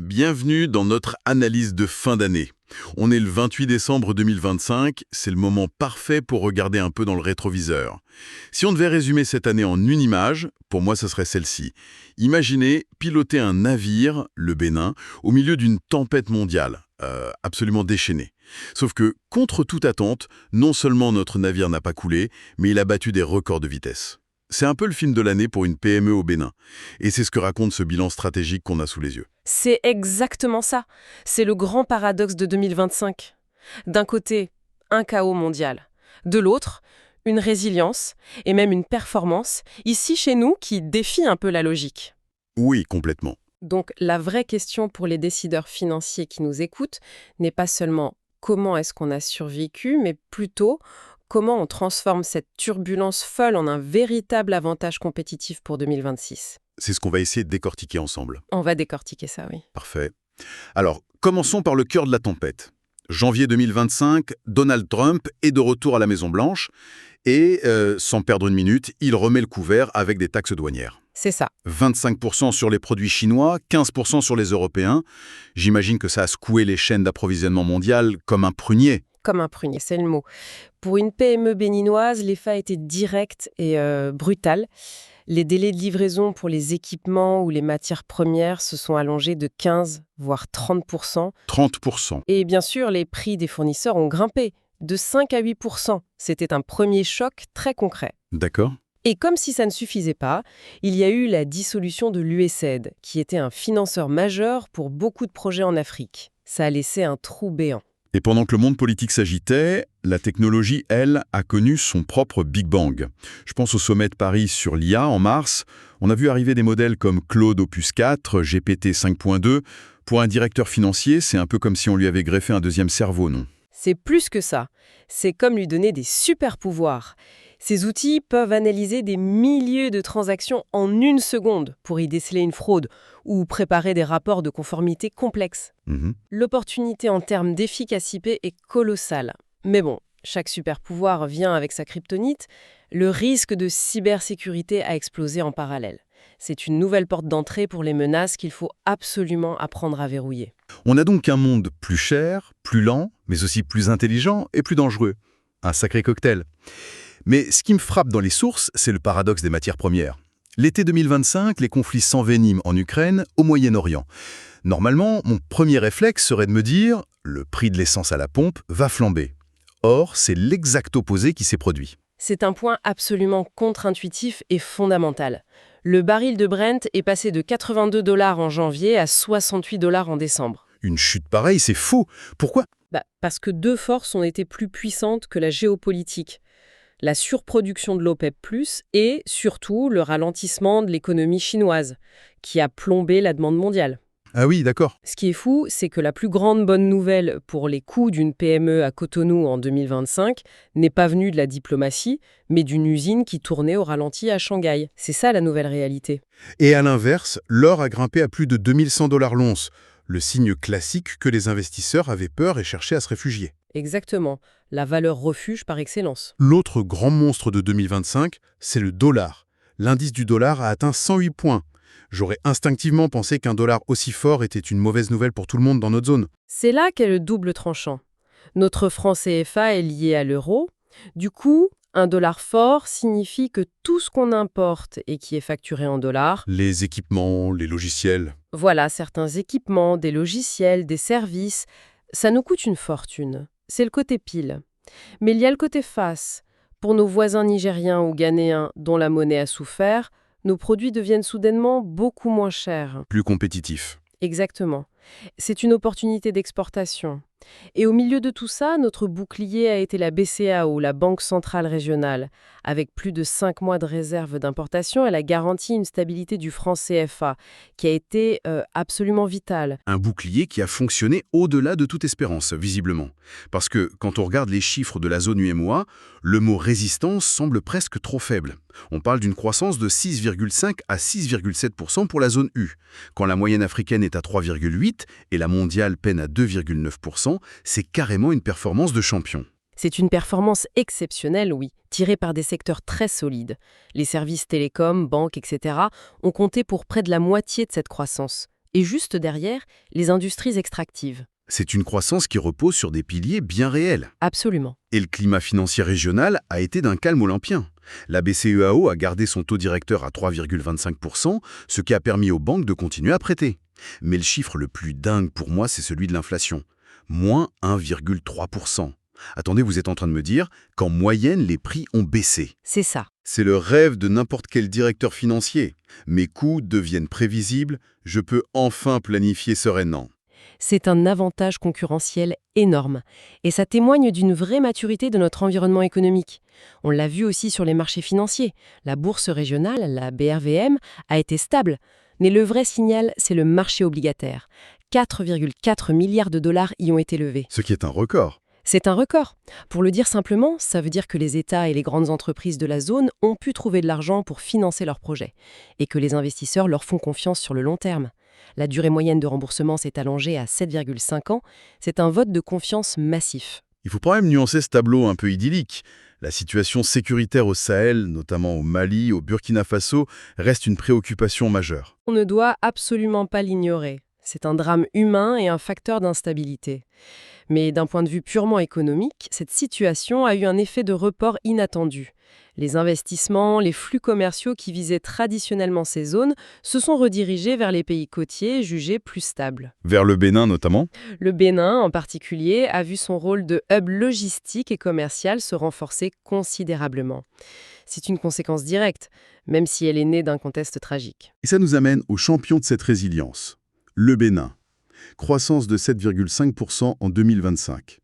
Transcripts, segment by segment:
bienvenue dans notre analyse de fin d'année. On est le 28 décembre 2025, c'est le moment parfait pour regarder un peu dans le rétroviseur. Si on devait résumer cette année en une image, pour moi ce serait celle-ci. Imaginez piloter un navire, le Bénin, au milieu d'une tempête mondiale, absolument déchaînée. Sauf que, contre toute attente, non seulement notre navire n'a pas coulé, mais il a battu des records de vitesse. C'est un peu le film de l'année pour une PME au Bénin. Et c'est ce que raconte ce bilan stratégique qu'on a sous les yeux. C'est exactement ça. C'est le grand paradoxe de 2025. D'un côté, un chaos mondial. De l'autre, une résilience et même une performance, ici chez nous, qui défie un peu la logique. Oui, complètement. Donc la vraie question pour les décideurs financiers qui nous écoutent n'est pas seulement comment est-ce qu'on a survécu, mais plutôt comment on transforme cette turbulence folle en un véritable avantage compétitif pour 2026. C'est ce qu'on va essayer de décortiquer ensemble. On va décortiquer ça, oui. Parfait. Alors, commençons par le cœur de la tempête. Janvier 2025, Donald Trump est de retour à la Maison-Blanche et, sans perdre une minute, il remet le couvert avec des taxes douanières. C'est ça. 25% sur les produits chinois, 15% sur les Européens. J'imagine que ça a secoué les chaînes d'approvisionnement mondiales comme un prunier. Comme un prunier, c'est le mot. Pour une PME béninoise, l'effet a été direct et brutal. Les délais de livraison pour les équipements ou les matières premières se sont allongés de 15, voire 30%. 30%. Et bien sûr, les prix des fournisseurs ont grimpé de 5 à 8%. C'était un premier choc très concret. D'accord. Et comme si ça ne suffisait pas, il y a eu la dissolution de l'USAID, qui était un financeur majeur pour beaucoup de projets en Afrique. Ça a laissé un trou béant. Et pendant que le monde politique s'agitait, la technologie, elle, a connu son propre Big Bang. Je pense au sommet de Paris sur l'IA en mars. On a vu arriver des modèles comme Claude Opus 4, GPT 5.2. Pour un directeur financier, c'est un peu comme si on lui avait greffé un deuxième cerveau, non? C'est plus que ça. C'est comme lui donner des super pouvoirs. Ces outils peuvent analyser des milliers de transactions en une seconde pour y déceler une fraude ou préparer des rapports de conformité complexes. L'opportunité en termes d'efficacité est colossale. Mais bon, chaque super pouvoir vient avec sa kryptonite. Le risque de cybersécurité a explosé en parallèle. C'est une nouvelle porte d'entrée pour les menaces qu'il faut absolument apprendre à verrouiller. On a donc un monde plus cher, plus lent, mais aussi plus intelligent et plus dangereux. Un sacré cocktail. Mais ce qui me frappe dans les sources, c'est le paradoxe des matières premières. L'été 2025, les conflits s'enveniment en Ukraine, au Moyen-Orient. Normalement, mon premier réflexe serait de me dire « le prix de l'essence à la pompe va flamber ». Or, c'est l'exact opposé qui s'est produit. C'est un point absolument contre-intuitif et fondamental. Le baril de Brent est passé de 82 $ en janvier à 68 $ en décembre. Une chute pareille, c'est faux. Pourquoi ? Parce que deux forces ont été plus puissantes que la géopolitique. La surproduction de l'OPEP+, et surtout le ralentissement de l'économie chinoise, qui a plombé la demande mondiale. Ah oui, d'accord. Ce qui est fou, c'est que la plus grande bonne nouvelle pour les coûts d'une PME à Cotonou en 2025 n'est pas venue de la diplomatie, mais d'une usine qui tournait au ralenti à Shanghai. C'est ça la nouvelle réalité. Et à l'inverse, l'or a grimpé à plus de 2100 $ l'once, le signe classique que les investisseurs avaient peur et cherchaient à se réfugier. Exactement, la valeur refuge par excellence. L'autre grand monstre de 2025, c'est le dollar. L'indice du dollar a atteint 108 points. J'aurais instinctivement pensé qu'un dollar aussi fort était une mauvaise nouvelle pour tout le monde dans notre zone. C'est là qu'est le double tranchant. Notre franc CFA est lié à l'euro. Du coup, un dollar fort signifie que tout ce qu'on importe et qui est facturé en dollars, Les équipements, les logiciels. voilà, certains équipements, des logiciels, des services, ça nous coûte une fortune. C'est le côté pile. Mais il y a le côté face. Pour nos voisins nigériens ou ghanéens dont la monnaie a souffert, nos produits deviennent soudainement beaucoup moins chers. Plus compétitifs. Exactement. C'est une opportunité d'exportation. Et au milieu de tout ça, notre bouclier a été la BCEAO, la Banque centrale régionale. Avec plus de 5 mois de réserve d'importation, elle a garanti une stabilité du franc CFA, qui a été absolument vitale. Un bouclier qui a fonctionné au-delà de toute espérance, visiblement. Parce que, quand on regarde les chiffres de la zone UMOA, le mot résistance semble presque trop faible. On parle d'une croissance de 6,5 à 6,7% pour la zone U. Quand la moyenne africaine est à 3,8 et la mondiale peine à 2,9%, c'est carrément une performance de champion. C'est une performance exceptionnelle, oui, tirée par des secteurs très solides. Les services télécoms, banques, etc. ont compté pour près de la moitié de cette croissance. Et juste derrière, les industries extractives. C'est une croissance qui repose sur des piliers bien réels. Absolument. Et le climat financier régional a été d'un calme olympien. La BCEAO a gardé son taux directeur à 3,25%, ce qui a permis aux banques de continuer à prêter. Mais le chiffre le plus dingue pour moi, c'est celui de l'inflation. Moins 1,3%. Attendez, vous êtes en train de me dire qu'en moyenne, les prix ont baissé. C'est ça. C'est le rêve de n'importe quel directeur financier. Mes coûts deviennent prévisibles, je peux enfin planifier sereinement. C'est un avantage concurrentiel énorme. Et ça témoigne d'une vraie maturité de notre environnement économique. On l'a vu aussi sur les marchés financiers. La bourse régionale, la BRVM, a été stable. Mais le vrai signal, c'est le marché obligataire. 4,4 milliards de dollars y ont été levés. Ce qui est un record. C'est un record. Pour le dire simplement, ça veut dire que les États et les grandes entreprises de la zone ont pu trouver de l'argent pour financer leurs projets et que les investisseurs leur font confiance sur le long terme. La durée moyenne de remboursement s'est allongée à 7,5 ans. C'est un vote de confiance massif. Il faut quand même nuancer ce tableau un peu idyllique. La situation sécuritaire au Sahel, notamment au Mali, au Burkina Faso, reste une préoccupation majeure. On ne doit absolument pas l'ignorer. C'est un drame humain et un facteur d'instabilité. Mais d'un point de vue purement économique, cette situation a eu un effet de report inattendu. Les investissements, les flux commerciaux qui visaient traditionnellement ces zones se sont redirigés vers les pays côtiers jugés plus stables. Vers le Bénin notamment. Le Bénin, en particulier, a vu son rôle de hub logistique et commercial se renforcer considérablement. C'est une conséquence directe, même si elle est née d'un contexte tragique. Et ça nous amène au champion de cette résilience, le Bénin. Croissance de 7,5% en 2025.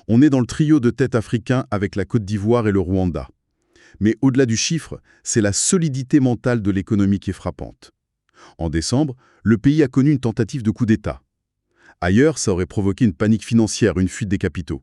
On est dans le trio de tête africain avec la Côte d'Ivoire et le Rwanda. Mais au-delà du chiffre, c'est la solidité mentale de l'économie qui est frappante. En décembre, le pays a connu une tentative de coup d'État. Ailleurs, ça aurait provoqué une panique financière, une fuite des capitaux.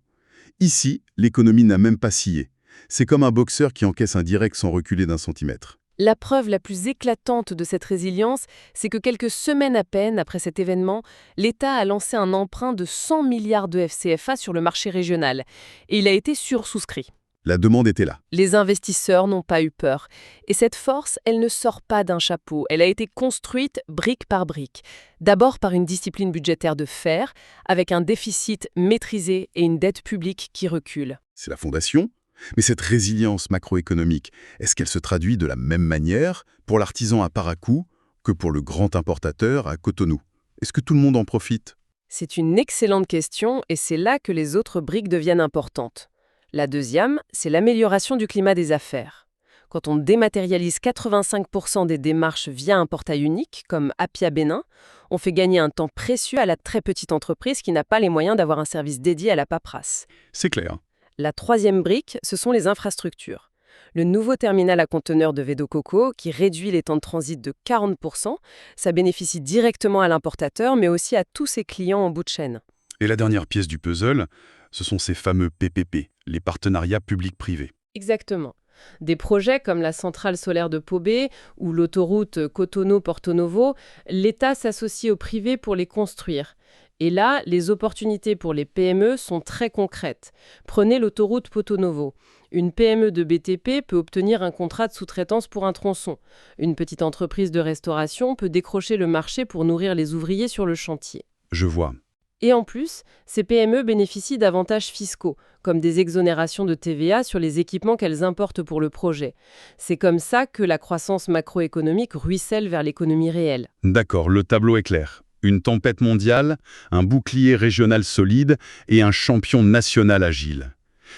Ici, l'économie n'a même pas scié. C'est comme un boxeur qui encaisse un direct sans reculer d'un centimètre. La preuve la plus éclatante de cette résilience, c'est que quelques semaines à peine après cet événement, l'État a lancé un emprunt de 100 milliards de FCFA sur le marché régional. Et il a été sursouscrit. La demande était là. Les investisseurs n'ont pas eu peur. Et cette force, elle ne sort pas d'un chapeau. Elle a été construite brique par brique. D'abord par une discipline budgétaire de fer, avec un déficit maîtrisé et une dette publique qui recule. C'est la fondation. Mais cette résilience macroéconomique, est-ce qu'elle se traduit de la même manière pour l'artisan à Parakou que pour le grand importateur à Cotonou? Est-ce que tout le monde en profite? C'est une excellente question et c'est là que les autres briques deviennent importantes. La deuxième, c'est l'amélioration du climat des affaires. Quand on dématérialise 85% des démarches via un portail unique, comme Appia Bénin, on fait gagner un temps précieux à la très petite entreprise qui n'a pas les moyens d'avoir un service dédié à la paperasse. C'est clair. La troisième brique, ce sont les infrastructures. Le nouveau terminal à conteneurs de Vado Coco, qui réduit les temps de transit de 40%, ça bénéficie directement à l'importateur, mais aussi à tous ses clients en bout de chaîne. Et la dernière pièce du puzzle, ce sont ces fameux PPP, les partenariats publics-privés. Exactement. Des projets comme la centrale solaire de Pobé ou l'autoroute Cotonou-Porto Novo, l'État s'associe au privé pour les construire. Et là, les opportunités pour les PME sont très concrètes. Prenez l'autoroute Porto Novo. Une PME de BTP peut obtenir un contrat de sous-traitance pour un tronçon. Une petite entreprise de restauration peut décrocher le marché pour nourrir les ouvriers sur le chantier. Je vois. Et en plus, ces PME bénéficient d'avantages fiscaux, comme des exonérations de TVA sur les équipements qu'elles importent pour le projet. C'est comme ça que la croissance macroéconomique ruisselle vers l'économie réelle. D'accord, le tableau est clair. Une tempête mondiale, un bouclier régional solide et un champion national agile.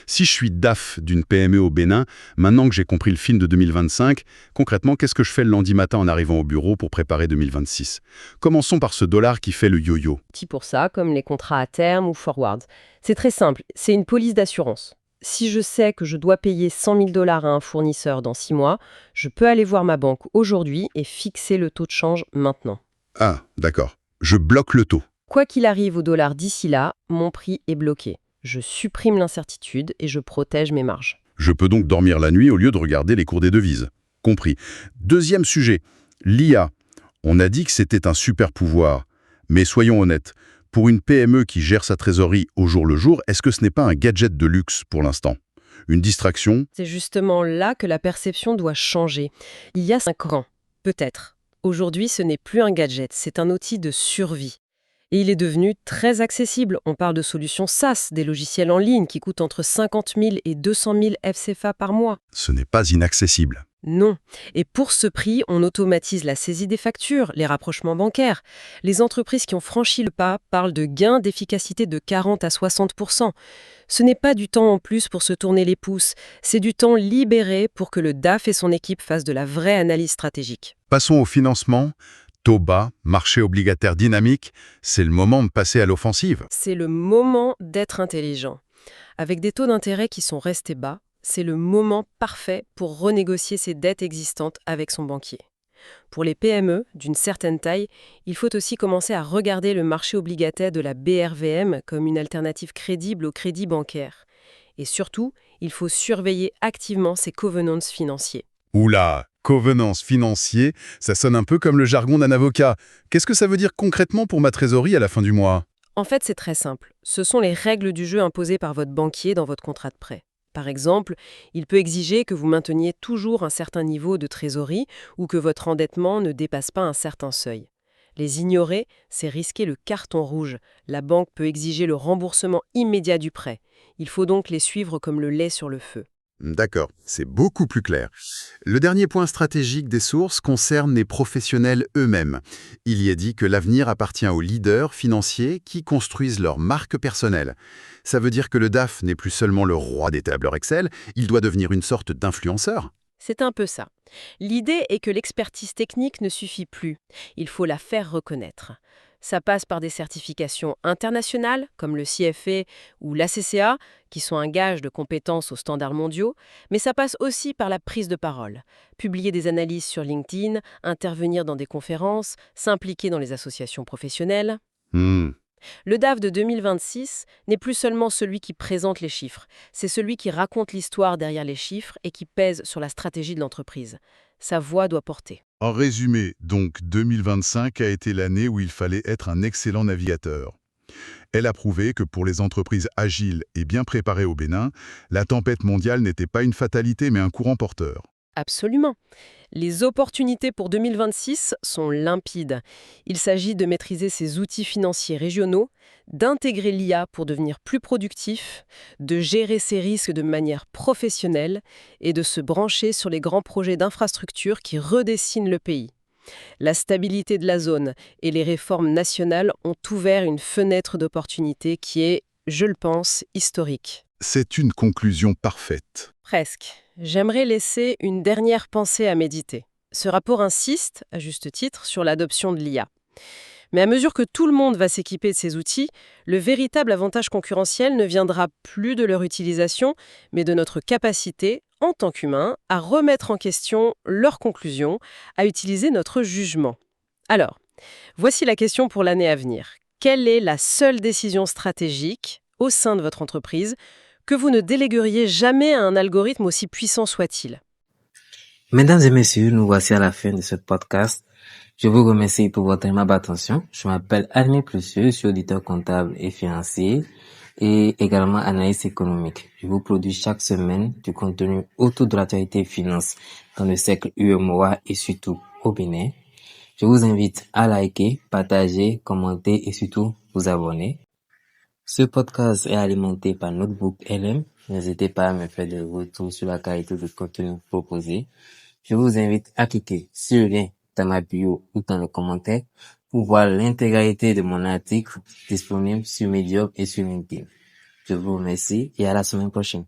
Si je suis DAF d'une PME au Bénin, maintenant que j'ai compris le film de 2025, concrètement, qu'est-ce que je fais le lundi matin en arrivant au bureau pour préparer 2026? Commençons par ce dollar qui fait le yo-yo. Petit pour ça, comme les contrats à terme ou forwards. C'est très simple, c'est une police d'assurance. Si je sais que je dois payer 100 000 $ à un fournisseur dans 6 mois, je peux aller voir ma banque aujourd'hui et fixer le taux de change maintenant. Ah, d'accord. Je bloque le taux. Quoi qu'il arrive au dollar d'ici là, mon prix est bloqué. Je supprime l'incertitude et je protège mes marges. Je peux donc dormir la nuit au lieu de regarder les cours des devises. Compris. Deuxième sujet, l'IA. On a dit que c'était un super pouvoir. Mais soyons honnêtes, pour une PME qui gère sa trésorerie au jour le jour, est-ce que ce n'est pas un gadget de luxe pour l'instant? Une distraction? C'est justement là que la perception doit changer. Il y a 5 ans, peut-être. Aujourd'hui, ce n'est plus un gadget, c'est un outil de survie. Et il est devenu très accessible. On parle de solutions SaaS, des logiciels en ligne qui coûtent entre 50 000 et 200 000 FCFA par mois. Ce n'est pas inaccessible. Non. Et pour ce prix, on automatise la saisie des factures, les rapprochements bancaires. Les entreprises qui ont franchi le pas parlent de gains d'efficacité de 40 à 60%. Ce n'est pas du temps en plus pour se tourner les pouces, c'est du temps libéré pour que le DAF et son équipe fassent de la vraie analyse stratégique. Passons au financement. Taux bas, marché obligataire dynamique, c'est le moment de passer à l'offensive. C'est le moment d'être intelligent. Avec des taux d'intérêt qui sont restés bas, c'est le moment parfait pour renégocier ses dettes existantes avec son banquier. Pour les PME d'une certaine taille, il faut aussi commencer à regarder le marché obligataire de la BRVM comme une alternative crédible au crédit bancaire. Et surtout, il faut surveiller activement ses covenants financiers. Oula, covenance financier, ça sonne un peu comme le jargon d'un avocat. Qu'est-ce que ça veut dire concrètement pour ma trésorerie à la fin du mois? En fait, c'est très simple. Ce sont les règles du jeu imposées par votre banquier dans votre contrat de prêt. Par exemple, il peut exiger que vous mainteniez toujours un certain niveau de trésorerie ou que votre endettement ne dépasse pas un certain seuil. Les ignorer, c'est risquer le carton rouge. La banque peut exiger le remboursement immédiat du prêt. Il faut donc les suivre comme le lait sur le feu. D'accord, c'est beaucoup plus clair. Le dernier point stratégique des sources concerne les professionnels eux-mêmes. Il y est dit que l'avenir appartient aux leaders financiers qui construisent leur marque personnelle. Ça veut dire que le DAF n'est plus seulement le roi des tableurs Excel, il doit devenir une sorte d'influenceur. C'est un peu ça. L'idée est que l'expertise technique ne suffit plus. Il faut la faire reconnaître. Ça passe par des certifications internationales, comme le CFA ou l'ACCA, qui sont un gage de compétences aux standards mondiaux, mais ça passe aussi par la prise de parole. Publier des analyses sur LinkedIn, intervenir dans des conférences, s'impliquer dans les associations professionnelles. Le DAF de 2026 n'est plus seulement celui qui présente les chiffres, c'est celui qui raconte l'histoire derrière les chiffres et qui pèse sur la stratégie de l'entreprise. Sa voix doit porter. En résumé, donc 2025 a été l'année où il fallait être un excellent navigateur. Elle a prouvé que pour les entreprises agiles et bien préparées au Bénin, la tempête mondiale n'était pas une fatalité mais un courant porteur. Absolument. Les opportunités pour 2026 sont limpides. Il s'agit de maîtriser ses outils financiers régionaux, d'intégrer l'IA pour devenir plus productif, de gérer ses risques de manière professionnelle et de se brancher sur les grands projets d'infrastructure qui redessinent le pays. La stabilité de la zone et les réformes nationales ont ouvert une fenêtre d'opportunité qui est, je le pense, historique. C'est une conclusion parfaite. Presque. J'aimerais laisser une dernière pensée à méditer. Ce rapport insiste, à juste titre, sur l'adoption de l'IA. Mais à mesure que tout le monde va s'équiper de ces outils, le véritable avantage concurrentiel ne viendra plus de leur utilisation, mais de notre capacité, en tant qu'humains, à remettre en question leurs conclusions, à utiliser notre jugement. Alors, voici la question pour l'année à venir. Quelle est la seule décision stratégique, au sein de votre entreprise, que vous ne délégueriez jamais à un algorithme aussi puissant soit-il? Mesdames et messieurs, nous voici à la fin de ce podcast. Je vous remercie pour votre aimable attention. Je m'appelle Admir Plussieux, je suis auditeur comptable et financier et également analyste économique. Je vous produis chaque semaine du contenu autour de l'actualité finance dans le cercle UEMOA et surtout au Bénin. Je vous invite à liker, partager, commenter et surtout vous abonner. Ce podcast est alimenté par Notebook LM. N'hésitez pas à me faire des retours sur la qualité du contenu proposé. Je vous invite à cliquer sur le lien dans ma bio ou dans le commentaire pour voir l'intégralité de mon article disponible sur Medium et sur LinkedIn. Je vous remercie et à la semaine prochaine.